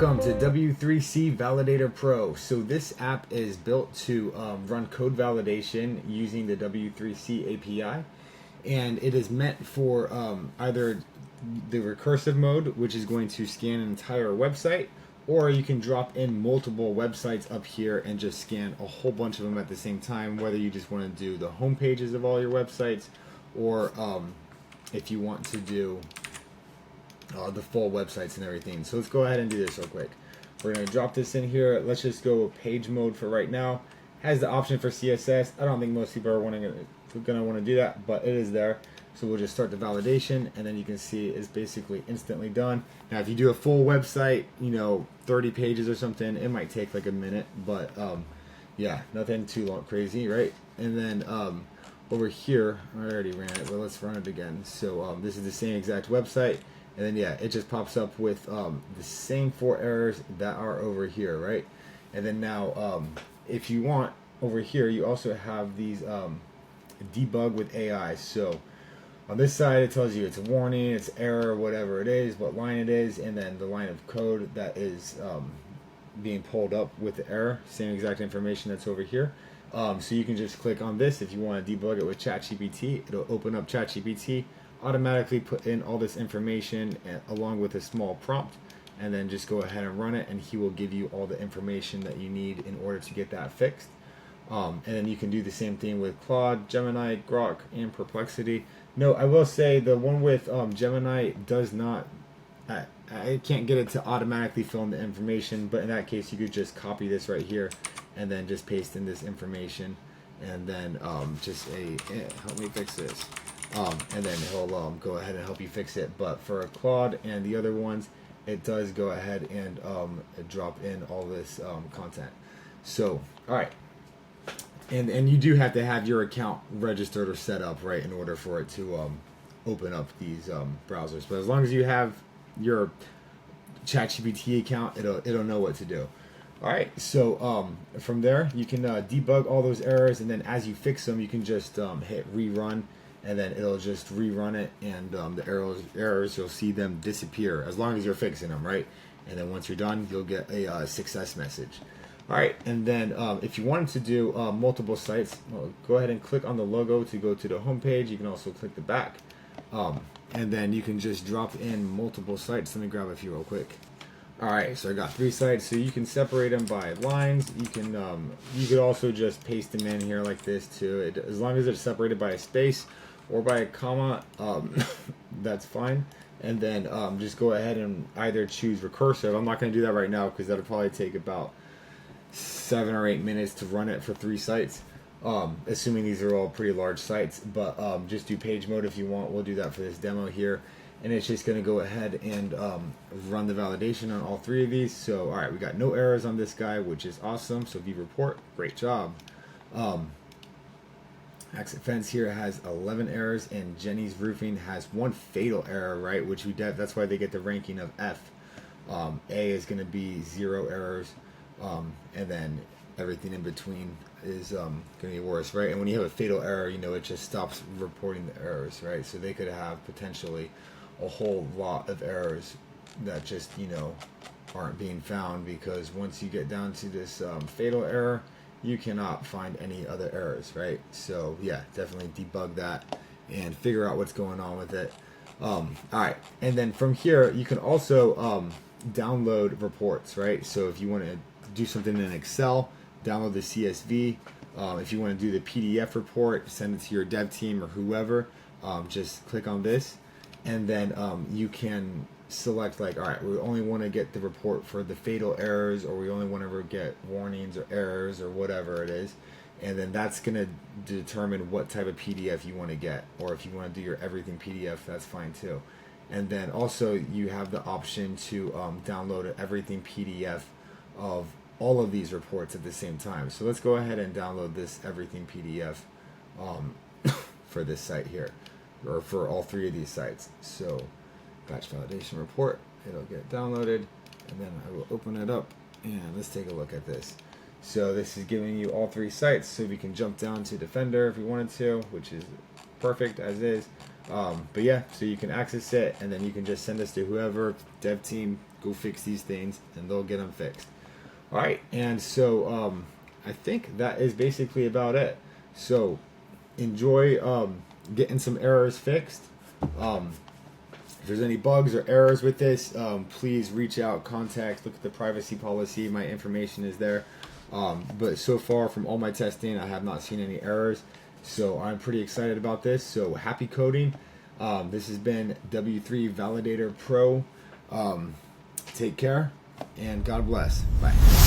Welcome to W3C Validator Pro. So this app is built to run code validation using the W3C API, and it is meant for either the recursive mode, which is going to scan an entire website, or you can drop in multiple websites up here and just scan a whole bunch of them at the same time, whether you just want to do the home pages of all your websites, or if you want to do the full websites and everything. So let's go ahead and do this real quick. We're going to drop this in here. Let's just go page mode for right now. Has the option for CSS. I don't think most people are going to want to do that, but it is there. So we'll just start the validation, and then you can see it's basically instantly done. Now if you do a full website, 30 pages or something, it might take like a minute, but yeah, nothing too long, crazy, right? And then over here, I already ran it, but let's run it again. So this is the same exact website. And then yeah, it just pops up with the same 4 errors that are over here, right? And then now, if you want, over here you also have these debug with AI. So on this side it tells you it's a warning, it's error, whatever it is, what line it is, and then the line of code that is being pulled up with the error. Same exact information that's over here. So you can just click on this if you want to debug it with ChatGPT. It'll open up ChatGPT, automatically put in all this information along with a small prompt, and then just go ahead and run it, and he will give you all the information that you need in order to get that fixed. And then you can do the same thing with Claude, Gemini, Grok, and Perplexity. No, I will say the one with Gemini does not, I can't get it to automatically fill in the information, but in that case you could just copy this right here and then just paste in this information, and then help me fix this. And then he'll go ahead and help you fix it. But for Claude and the other ones, it does go ahead and drop in all this content. So, all right. And you do have to have your account registered or set up, right, in order for it to open up these browsers. But as long as you have your ChatGPT account, it'll know what to do. All right, so from there, you can debug all those errors, and then as you fix them, you can just hit rerun, and then it'll just rerun it, and the errors, you'll see them disappear as long as you're fixing them, right? And then once you're done, you'll get a success message. All right, and then if you wanted to do multiple sites, go ahead and click on the logo to go to the home page. You can also click the back, and then you can just drop in multiple sites. Let me grab a few real quick. All right, so I got 3 sites, so you can separate them by lines. You can you could also just paste them in here like this too. As long as it's separated by a space or by a comma, that's fine. And then just go ahead and either choose recursive. I'm not going to do that right now because that'll probably take about 7 or 8 minutes to run it for 3 sites, assuming these are all pretty large sites. But just do page mode if you want. We'll do that for this demo here. And it's just going to go ahead and run the validation on all 3 of these. So, all right, we got no errors on this guy, which is awesome. So, view report, great job. Exit Fence here has 11 errors, and Jenny's Roofing has 1 fatal error, right? Which that's why they get the ranking of F. A is going to be 0 errors, and then everything in between is going to be worse, right? And when you have a fatal error, it just stops reporting the errors, right? So they could have potentially a whole lot of errors that just aren't being found, because once you get down to this fatal error, you cannot find any other errors, right? So yeah, definitely debug that and figure out what's going on with it. All right, and then from here you can also download reports, right? So if you want to do something in Excel, download the CSV. If you want to do the PDF report, send it to your dev team or whoever, just click on this. And then you can select, like, all right, we only want to get the report for the fatal errors, or we only want to get warnings or errors or whatever it is. And then that's going to determine what type of PDF you want to get. Or if you want to do your everything PDF, that's fine too. And then also you have the option to download an everything PDF of all of these reports at the same time. So let's go ahead and download this everything PDF for this site here, or for all 3 of these sites. So batch validation report, it'll get downloaded, and then I will open it up, and let's take a look at this. So this is giving you all 3 sites, so we can jump down to Defender if we wanted to, which is perfect as is. But yeah, so you can access it, and then you can just send us to whoever dev team, go fix these things, and they'll get them fixed. All right, and so I think that is basically about it. So enjoy getting some errors fixed. If there's any bugs or errors with this, please reach out, contact, look at the privacy policy. My information is there. But so far from all my testing, I have not seen any errors. So I'm pretty excited about this. So happy coding. This has been W3 Validator Pro. Take care and God bless. Bye.